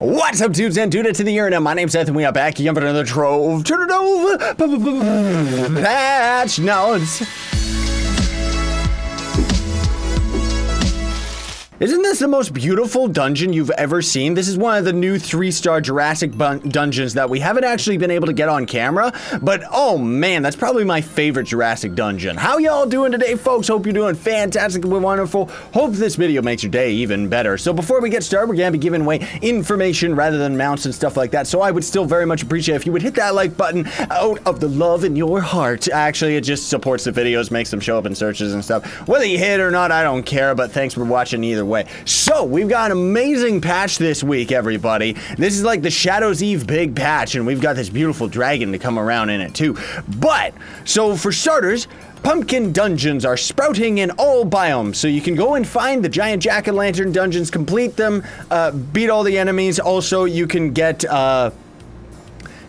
What's up, dudes and dudettes in the arena? My name's Seth, and we are back again for another Trove patch notes. Isn't this the most beautiful dungeon you've ever seen? This is one of the new 3-star Jurassic dungeons that we haven't actually been able to get on camera, but oh man, that's probably my favorite Jurassic dungeon. How y'all doing today, folks? Hope you're doing fantastic and wonderful. Hope this video makes your day even better. So before we get started, we're gonna be giving away information rather than mounts and stuff like that, so I would still very much appreciate if you would hit that like button out of the love in your heart. Actually, it just supports the videos, makes them show up in searches and stuff. Whether you hit or not, I don't care, but thanks for watching either way. So we've got an amazing patch this week, everybody. This is like the Shadow's Eve big patch, and we've got this beautiful dragon to come around in it too. But so for starters, pumpkin dungeons are sprouting in all biomes, so you can go and find the giant jack-o'-lantern dungeons, complete them, beat all the enemies. Also, you can get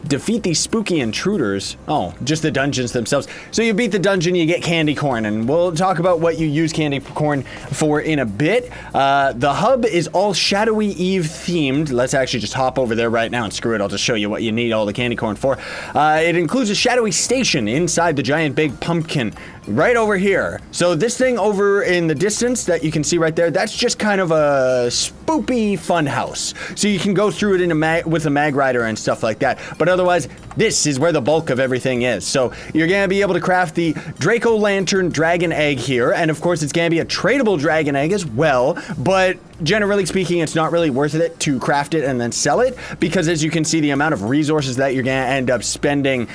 defeat these spooky intruders. Oh, just the dungeons themselves. So you beat the dungeon, you get candy corn, and we'll talk about what you use candy corn for in a bit. The hub is all Shadowy Eve themed. Let's actually just hop over there right now and screw it. I'll just show you what you need all the candy corn for. It includes a shadowy station inside the giant big pumpkin right over here. So this thing over in the distance that you can see right there, that's just kind of a spoopy fun house. So you can go through it with a mag rider and stuff like that. But otherwise, this is where the bulk of everything is. So you're gonna be able to craft the Draco Lantern Dragon Egg here, and of course it's gonna be a tradable Dragon Egg as well, but generally speaking, it's not really worth it to craft it and then sell it, because as you can see, the amount of resources that you're gonna end up spending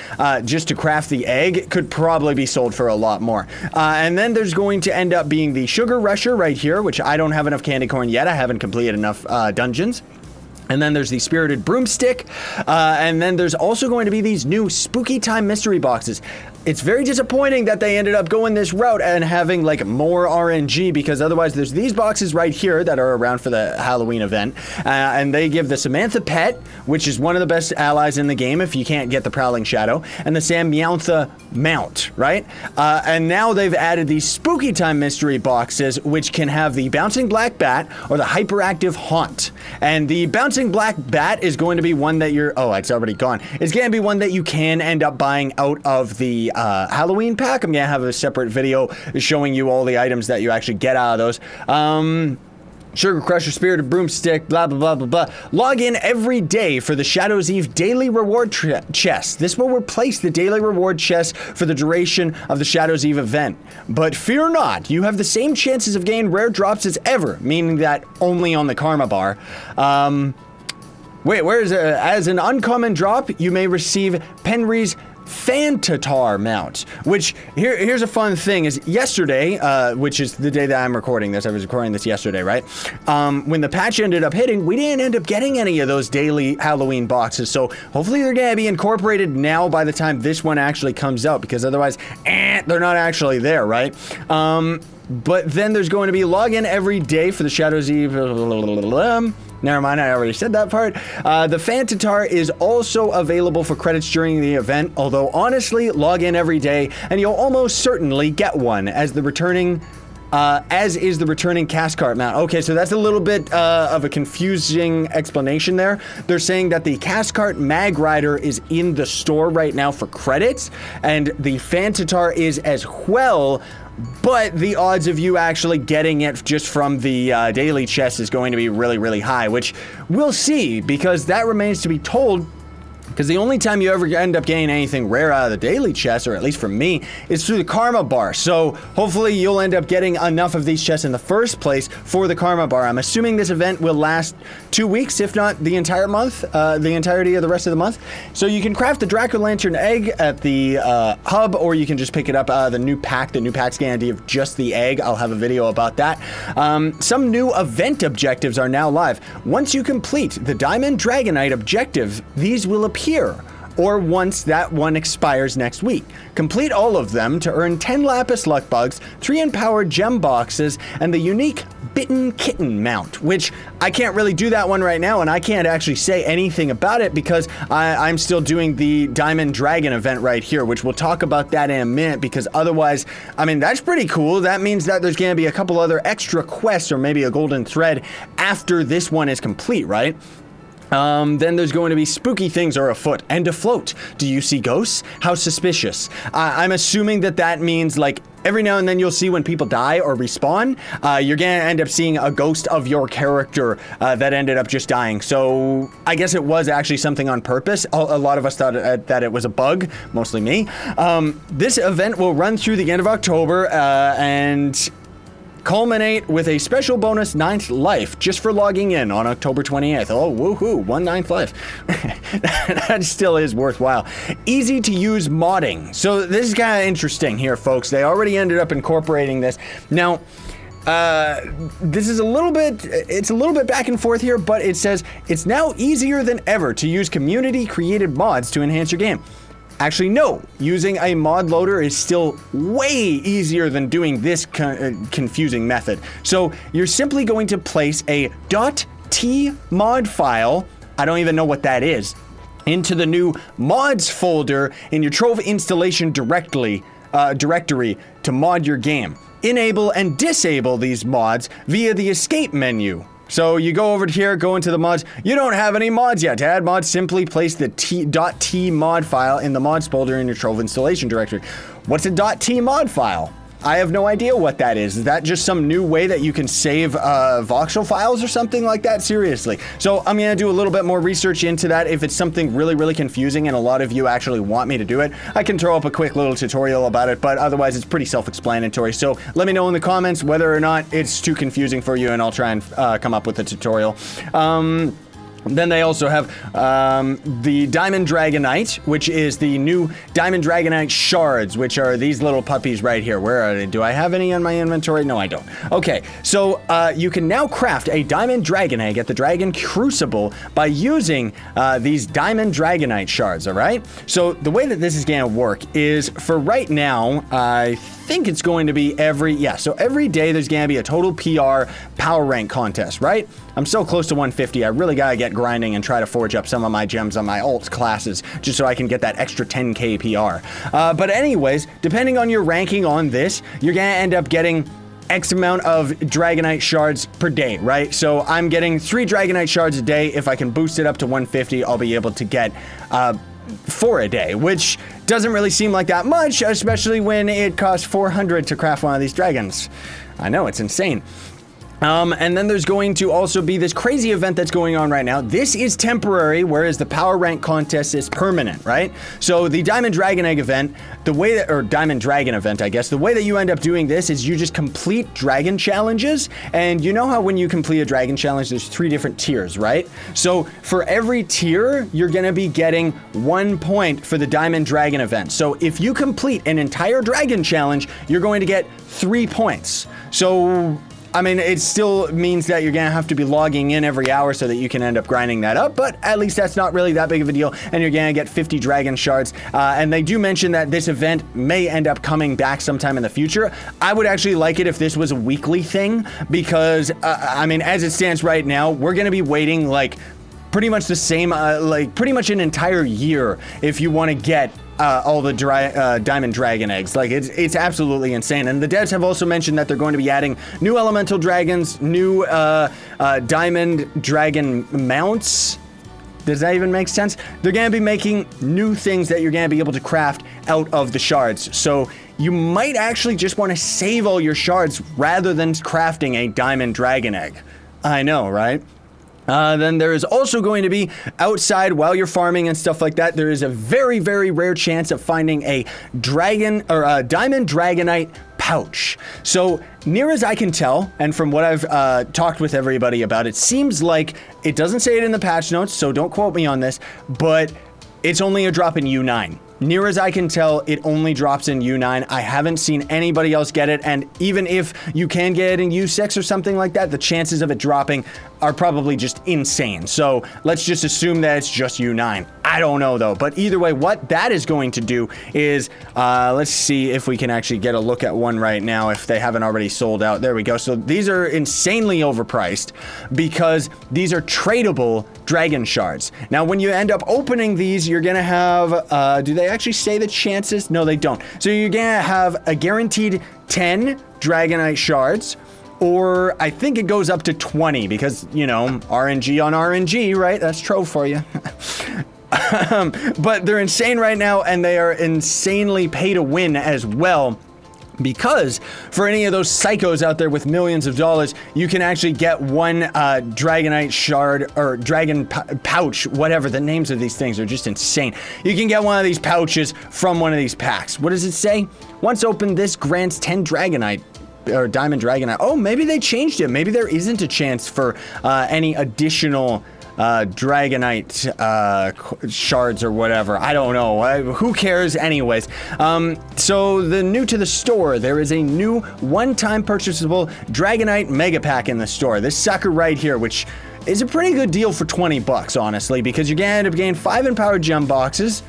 just to craft the egg could probably be sold for a lot more. And then there's going to end up being the Sugar Rusher right here, which I don't have enough candy corn yet. I haven't completed enough dungeons. And then there's the Spirited Broomstick, and then there's also going to be these new Spooky Time mystery boxes. It's very disappointing that they ended up going this route and having like more RNG, because otherwise there's these boxes right here that are around for the Halloween event, and they give the Samantha Pet, which is one of the best allies in the game if you can't get the Prowling Shadow, and the Samantha Mount, right? And now they've added these Spooky Time mystery boxes, which can have the Bouncing Black Bat or the Hyperactive Haunt. And the Bouncing Black Bat is going to be one that you're, oh, it's already gone. It's going to be one that you can end up buying out of the Halloween pack. I'm gonna have a separate video showing you all the items that you actually get out of those. Sugar Crusher, Spirited Broomstick, blah, blah, blah, blah, blah. Log in every day for the Shadow's Eve Daily Reward Chest. This will replace the Daily Reward Chest for the duration of the Shadow's Eve event. But fear not, you have the same chances of getting rare drops as ever, meaning that only on the Karma Bar. Wait, where is it? As an uncommon drop, you may receive Penry's Fantatar mount, which here's a fun thing is yesterday, which is the day that I'm recording this, I was recording this yesterday, right? When the patch ended up hitting, we didn't end up getting any of those daily Halloween boxes, so hopefully they're gonna be incorporated now by the time this one actually comes out, because otherwise, they're not actually there, right? But then there's going to be login every day for the Shadow's Eve. Never mind, I already said that part. The Fantatar is also available for credits during the event, although honestly, log in every day and you'll almost certainly get one as the returning, as is the returning Cascart mount. Okay, so that's a little bit of a confusing explanation there. They're saying that the Cascart Mag Rider is in the store right now for credits, and the Fantatar is as well, but the odds of you actually getting it just from the daily chest is going to be really, really high, which we'll see, because that remains to be told. Because the only time you ever end up getting anything rare out of the daily chest, or at least for me, is through the Karma Bar. So hopefully you'll end up getting enough of these chests in the first place for the Karma Bar. I'm assuming this event will last 2 weeks, if not the entire month, the entirety of the rest of the month. So you can craft the Draco Lantern Egg at the hub, or you can just pick it up the new pack. The new pack's guarantee of just the egg. I'll have a video about that. Some new event objectives are now live. Once you complete the Diamond Dragonite objective, these will appear, or once that one expires next week. Complete all of them to earn 10 Lapis Luck Bugs, 3 Empowered Gem Boxes, and the unique Bitten Kitten mount, which I can't really do that one right now, and I can't actually say anything about it because I'm still doing the Diamond Dragon event right here, which we'll talk about that in a minute, because otherwise, I mean, that's pretty cool. That means that there's gonna be a couple other extra quests, or maybe a golden thread after this one is complete, right? Then there's going to be spooky things are afoot and afloat. Do you see ghosts? How suspicious. I'm assuming that means like every now and then you'll see when people die or respawn, you're gonna end up seeing a ghost of your character that ended up just dying. So I guess it was actually something on purpose. A lot of us thought that it was a bug, mostly me. This event will run through the end of October and culminate with a special bonus 9th life just for logging in on October 28th. Oh, woohoo, 9th life. That still is worthwhile. Easy to use modding. So this is kind of interesting here, folks. They already ended up incorporating this. Now, this is it's a little bit back and forth here, but it says it's now easier than ever to use community created mods to enhance your game. Actually, no. Using a mod loader is still way easier than doing this confusing method. So you're simply going to place a .t mod file, I don't even know what that is, into the new mods folder in your Trove installation directory to mod your game. Enable and disable these mods via the escape menu. So you go over here, go into the mods. You don't have any mods yet. To add mods, simply place the .t mod file in the mods folder in your Trove installation directory. What's a .t mod file? I have no idea what that is. Is that just some new way that you can save voxel files or something like that? Seriously. So I'm gonna do a little bit more research into that. If it's something really, really confusing and a lot of you actually want me to do it, I can throw up a quick little tutorial about it, but otherwise it's pretty self-explanatory. So let me know in the comments whether or not it's too confusing for you and I'll try and come up with a tutorial. Then they also have the Diamond Dragonite, which is the new Diamond Dragonite Shards, which are these little puppies right here. Where are they? Do I have any in my inventory? No, I don't. Okay, so you can now craft a Diamond Dragon Egg at the Dragon Crucible by using these Diamond Dragonite Shards, all right? So the way that this is going to work is, for right now, I think it's going to be every day there's going to be a total PR power rank contest, right? I'm so close to 150, I really gotta get grinding and try to forge up some of my gems on my alt classes just so I can get that extra 10k PR. But anyways, depending on your ranking on this, you're gonna end up getting X amount of Dragonite Shards per day, right? So I'm getting 3 Dragonite Shards a day. If I can boost it up to 150, I'll be able to get 4 a day, which doesn't really seem like that much, especially when it costs 400 to craft one of these dragons. I know, it's insane. And then there's going to also be this crazy event that's going on right now. This is temporary, whereas the power rank contest is permanent, right? So the Diamond Dragon Egg event, or Diamond Dragon event, I guess, the way that you end up doing this is you just complete dragon challenges. And you know how when you complete a dragon challenge, there's 3 different tiers, right? So for every tier, you're gonna be getting 1 point for the Diamond Dragon event. So if you complete an entire dragon challenge, you're going to get 3 points. So I mean, it still means that you're gonna have to be logging in every hour so that you can end up grinding that up, but at least that's not really that big of a deal, and you're gonna get 50 dragon shards. And they do mention that this event may end up coming back sometime in the future. I would actually like it if this was a weekly thing, because, I mean, as it stands right now, we're gonna be waiting like pretty much the same, like pretty much an entire year if you wanna get all the Diamond Dragon eggs. Like, it's absolutely insane. And the devs have also mentioned that they're going to be adding new elemental dragons, new Diamond Dragon mounts. Does that even make sense? They're going to be making new things that you're going to be able to craft out of the shards. So you might actually just want to save all your shards rather than crafting a Diamond Dragon egg. I know, right? Then there is also going to be, outside while you're farming and stuff like that, there is a very, very rare chance of finding a dragon or a Diamond Dragonite pouch. So near as I can tell, and from what I've talked with everybody about, it seems like, it doesn't say it in the patch notes, so don't quote me on this, but it's only a drop in U9. Near as I can tell, it only drops in U9. I haven't seen anybody else get it, and even if you can get it in U6 or something like that, the chances of it dropping are probably just insane. So let's just assume that it's just U9. I don't know though, but either way, what that is going to do is, let's see if we can actually get a look at one right now if they haven't already sold out. There we go. So these are insanely overpriced because these are tradable dragon shards. Now, when you end up opening these, you're gonna have, do they actually say the chances? No, they don't. So you're gonna have a guaranteed 10 Dragonite shards, or I think it goes up to 20 because, you know, RNG on RNG, right? That's Trove for you. But they're insane right now, and they are insanely pay to win as well. Because for any of those psychos out there with millions of dollars, you can actually get one Dragonite Shard or Dragon Pouch, whatever. The names of these things are just insane. You can get one of these pouches from one of these packs. What does it say? Once opened, this grants 10 Dragonite or Diamond Dragonite. Oh, maybe they changed it. Maybe there isn't a chance for any additional Dragonite shards or whatever. I don't know. Who cares anyways? So the new to the store, there is a new one-time purchasable Dragonite Mega Pack in the store. This sucker right here, which is a pretty good deal for 20 bucks, honestly, because you're gonna end up getting 5 empowered gem boxes.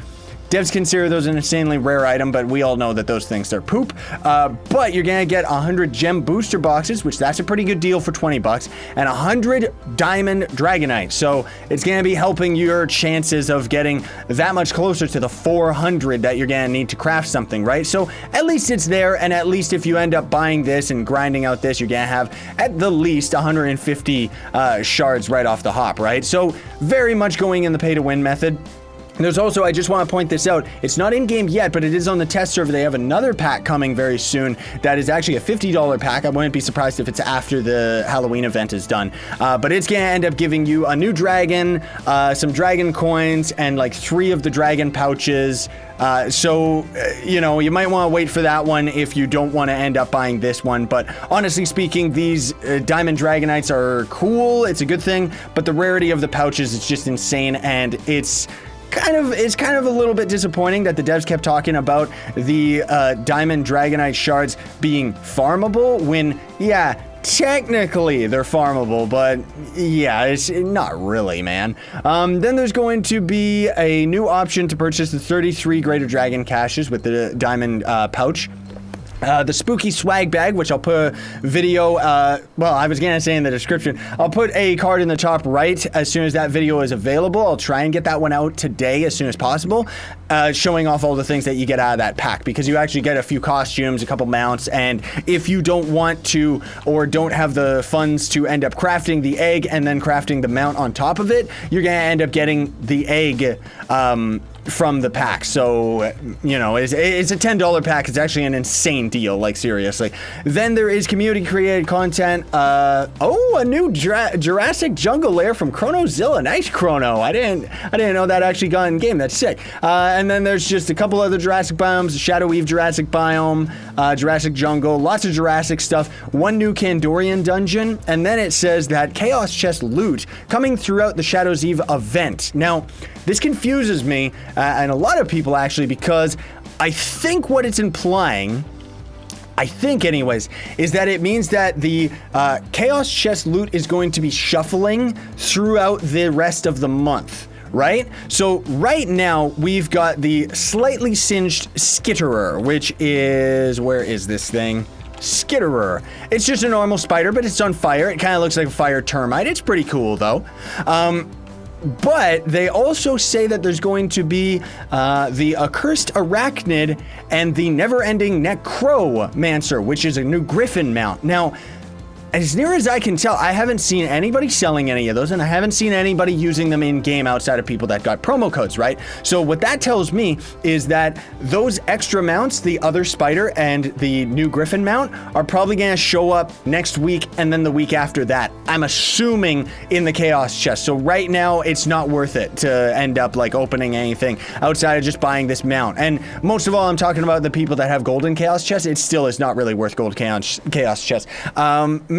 Devs consider those an insanely rare item, but we all know that those things are poop. But you're gonna get 100 gem booster boxes, which that's a pretty good deal for 20 bucks, and 100 diamond Dragonite. So it's gonna be helping your chances of getting that much closer to the 400 that you're gonna need to craft something, right? So at least it's there, and at least if you end up buying this and grinding out this, you're gonna have at the least 150 shards right off the hop, right? So very much going in the pay to win method. There's also, I just want to point this out, it's not in game yet, but it is on the test server. They have another pack coming very soon that is actually a $50 pack. I wouldn't be surprised if it's after the Halloween event is done. But it's going to end up giving you a new dragon, some dragon coins, and like 3 of the dragon pouches. You know, you might want to wait for that one if you don't want to end up buying this one. But honestly speaking, these Diamond Dragonites are cool. It's a good thing. But the rarity of the pouches is just insane, and it's kind of a little bit disappointing that the devs kept talking about the Diamond Dragonite shards being farmable when, yeah, technically they're farmable, but yeah, it's not really, man. Then there's going to be a new option to purchase the 33 Greater Dragon caches with the Diamond pouch. The spooky swag bag, which I'll put a video, well, I was gonna say in the description. I'll put a card in the top right as soon as that video is available. I'll try and get that one out today as soon as possible, showing off all the things that you get out of that pack, because you actually get a few costumes, a couple mounts, and if you don't want to or don't have the funds to end up crafting the egg and then crafting the mount on top of it, you're gonna end up getting the egg, from the pack. So, you know, it's a $10 pack. It's actually an insane deal, like seriously. Then there is community created content. A new Jurassic jungle lair from Chronozilla. Nice, Chrono. I didn't know that actually got in game. That's sick. And then there's just a couple other Jurassic biomes, Shadow Eve Jurassic biome, Jurassic jungle, lots of Jurassic stuff, one new Kandorian dungeon, and then it says that Chaos Chest loot coming throughout the Shadows Eve event. Now, this confuses me, and a lot of people actually, because I think what it's implying, I think anyways, is that it means that the Chaos Chest loot is going to be shuffling throughout the rest of the month, right? So right now we've got the slightly singed Skitterer, which is, where is this thing? Skitterer. It's just a normal spider, but it's on fire. It kind of looks like a fire termite. It's pretty cool though. But they also say that there's going to be the Accursed Arachnid and the Never-Ending Necromancer, which is a new Griffin mount. Now, as near as I can tell, I haven't seen anybody selling any of those, and I haven't seen anybody using them in-game outside of people that got promo codes, right? So what that tells me is that those extra mounts, the other spider and the new Griffin mount, are probably going to show up next week and then the week after that. I'm assuming in the Chaos Chest. So right now, it's not worth it to end up like opening anything outside of just buying this mount. And most of all, I'm talking about the people that have golden Chaos Chests. It still is not really worth gold Chaos Chests.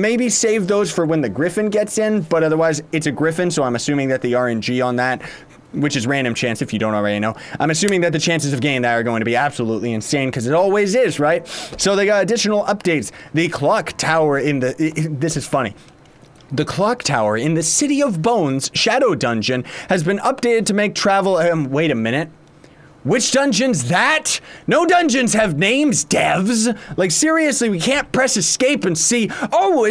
Maybe save those for when the Griffin gets in, but otherwise it's a Griffin, so I'm assuming that the RNG on that, which is random chance if you don't already know, I'm assuming that the chances of getting that are going to be absolutely insane, because it always is, right? So they got additional updates. The clock tower in the, this is funny. The clock tower in the City of Bones Shadow Dungeon has been updated to make travel, wait a minute. Which dungeon's that? No dungeons have names, devs. Like seriously, we can't press escape and see, oh,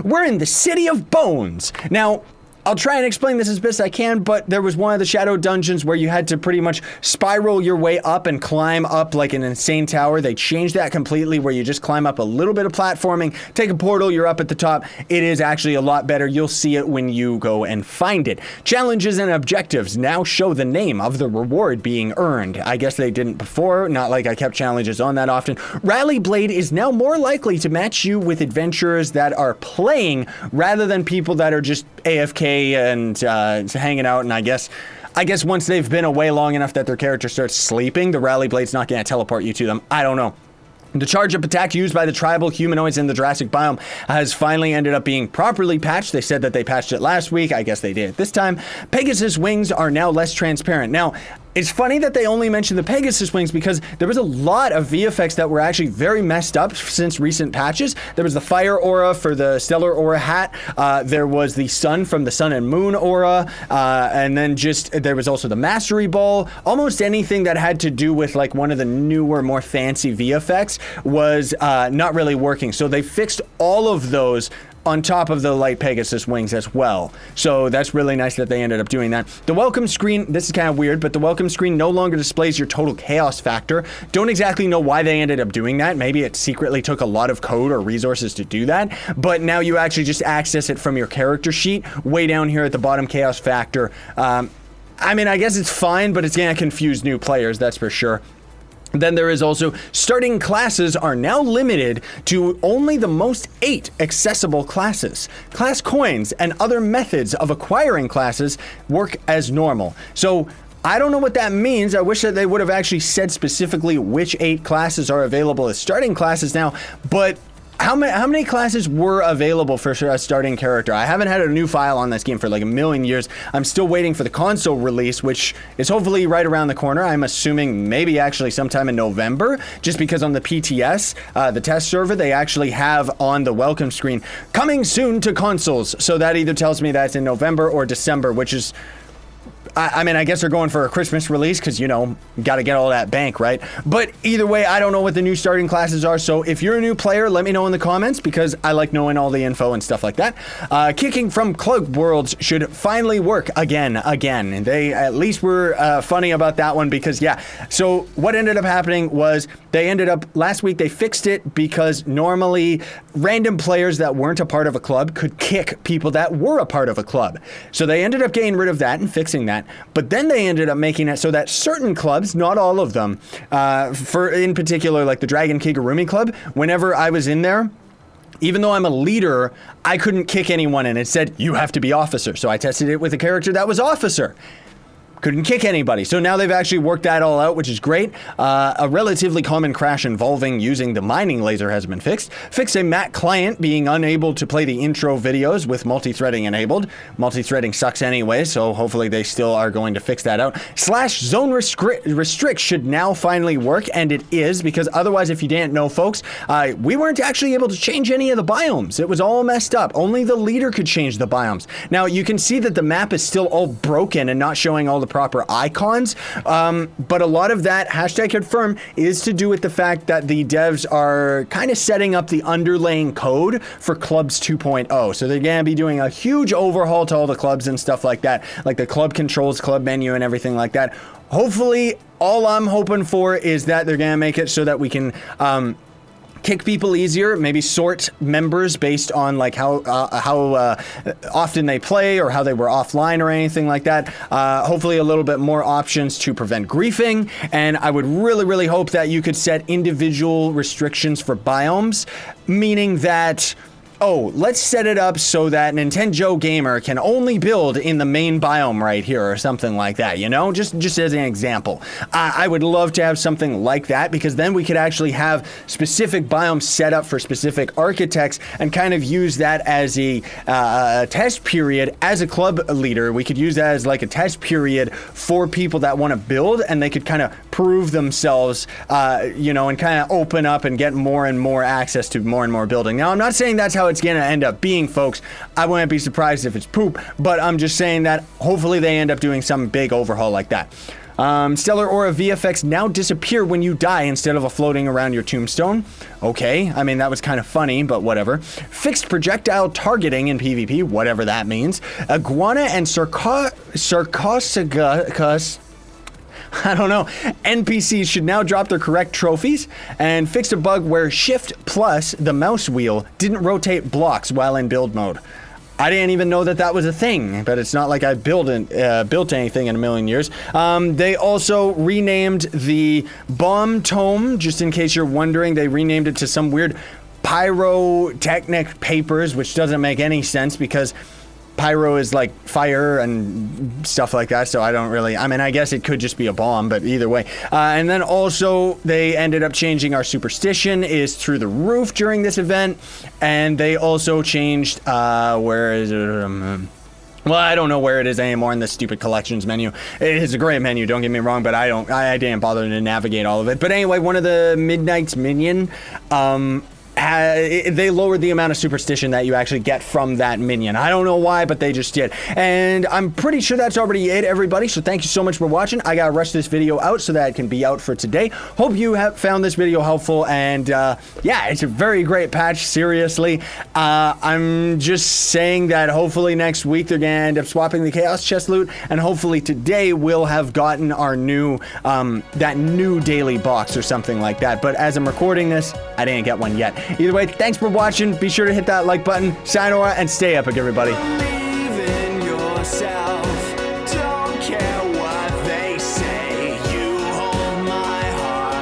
we're in the City of Bones. Now, I'll try and explain this as best I can, but there was one of the shadow dungeons where you had to pretty much spiral your way up and climb up like an insane tower. They changed that completely where you just climb up a little bit of platforming, take a portal, you're up at the top. It is actually a lot better. You'll see it when you go and find it. Challenges and objectives now show the name of the reward being earned. I guess they didn't before, not like I kept challenges on that often. Rally Blade is now more likely to match you with adventurers that are playing rather than people that are just AFK and hanging out. And I guess once they've been away long enough that their character starts sleeping, the Rally Blade's not going to teleport you to them. I don't know. The charge-up attack used by the tribal humanoids in the Jurassic biome has finally ended up being properly patched. They said that they patched it last week. I guess they did it this time. Pegasus wings are now less transparent. Now, it's funny that they only mentioned the Pegasus wings because there was a lot of VFX that were actually very messed up since recent patches. There was the fire aura for the stellar aura hat. There was the sun from the sun and moon aura. And then there was also the mastery ball. Almost anything that had to do with like one of the newer, more fancy VFX was not really working. So they fixed all of those on top of the light Pegasus wings as well. So that's really nice that they ended up doing that. The welcome screen, this is kind of weird, but the welcome screen no longer displays your total chaos factor. Don't exactly know why they ended up doing that. Maybe it secretly took a lot of code or resources to do that, but now you actually just access it from your character sheet, way down here at the bottom, chaos factor. I mean, I guess it's fine, but it's gonna confuse new players, that's for sure. Then there is also starting classes are now limited to only the most 8 accessible classes. Class coins and other methods of acquiring classes work as normal. So I don't know what that means. I wish that they would have actually said specifically which 8 classes are available as starting classes now, but how many classes were available for a starting character? I haven't had a new file on this game for like a million years. I'm still waiting for the console release, which is hopefully right around the corner. I'm assuming maybe actually sometime in November, just because on the PTS, the test server, they actually have on the welcome screen, coming soon to consoles. So that either tells me that's in November or December, which is, I mean, I guess they're going for a Christmas release because, you know, got to get all that bank, right? But either way, I don't know what the new starting classes are. So if you're a new player, let me know in the comments because I like knowing all the info and stuff like that. Kicking from Cubeworlds should finally work again. And they at least were funny about that one because, yeah. So what ended up happening was they ended up, last week they fixed it because normally random players that weren't a part of a club could kick people that were a part of a club. So they ended up getting rid of that and fixing that. But then they ended up making it so that certain clubs, not all of them, for in particular like the Dragon Kigurumi Club, whenever I was in there, even though I'm a leader, I couldn't kick anyone and it said, you have to be officer. So I tested it with a character that was officer. Couldn't kick anybody. So now they've actually worked that all out, which is great. A relatively common crash involving using the mining laser has been fixed. Fixed a Mac client being unable to play the intro videos with multi-threading enabled. Multi-threading sucks anyway, so hopefully they still are going to fix that out. /zone restrict should now finally work, and it is, because otherwise, if you didn't know, folks, we weren't actually able to change any of the biomes. It was all messed up. Only the leader could change the biomes. Now, you can see that the map is still all broken and not showing all the proper icons, but a lot of that, hashtag confirm, is to do with the fact that the devs are kind of setting up the underlying code for Clubs 2.0. So they're going to be doing a huge overhaul to all the clubs and stuff like that, like the club controls, club menu, and everything like that. Hopefully, all I'm hoping for is that they're going to make it so that we can kick people easier, maybe sort members based on like how often they play or how they were offline or anything like that. Hopefully a little bit more options to prevent griefing, and I would really hope that you could set individual restrictions for biomes, meaning that, oh, let's set it up so that Nintendo Gamer can only build in the main biome right here or something like that, you know? Just as an example. I would love to have something like that because then we could actually have specific biomes set up for specific architects and kind of use that as a test period. As a club leader, we could use that as like a test period for people that want to build, and they could kind of prove themselves, you know, and kind of open up and get more and more access to more and more building. Now, I'm not saying that's how it's going to end up being, folks. I wouldn't be surprised if it's poop, but I'm just saying that hopefully they end up doing some big overhaul like that. Stellar Aura VFX now disappear when you die instead of a floating around your tombstone. Okay, I mean, that was kind of funny, but whatever. Fixed projectile targeting in PvP, whatever that means. Iguana and Sarcophagus, I don't know. NPCs should now drop their correct trophies, and fixed a bug where Shift plus the mouse wheel didn't rotate blocks while in build mode. I didn't even know that that was a thing, but it's not like I built anything in a million years. They also renamed the Bomb Tome, just in case you're wondering. They renamed it to some weird pyrotechnic papers, which doesn't make any sense because pyro is like fire and stuff like that, so I don't really, I mean, I guess it could just be a bomb, but either way. And then also, they ended up changing our superstition is through the roof during this event, and they also changed, where is it? Well, I don't know where it is anymore in the stupid collections menu. It is a great menu, don't get me wrong, but I didn't bother to navigate all of it. But anyway, one of the Midnight's minion, they lowered the amount of superstition that you actually get from that minion. I don't know why, but they just did. And I'm pretty sure that's already it, everybody. So thank you so much for watching. I gotta rush this video out so that it can be out for today. Hope you have found this video helpful. And yeah, it's a very great patch, seriously. I'm just saying that hopefully next week they're gonna end up swapping the Chaos Chest loot. And hopefully today we'll have gotten our new, that new daily box or something like that. But as I'm recording this, I didn't get one yet. Either way, thanks for watching. Be sure to hit that like button, sayonara, and stay epic, everybody.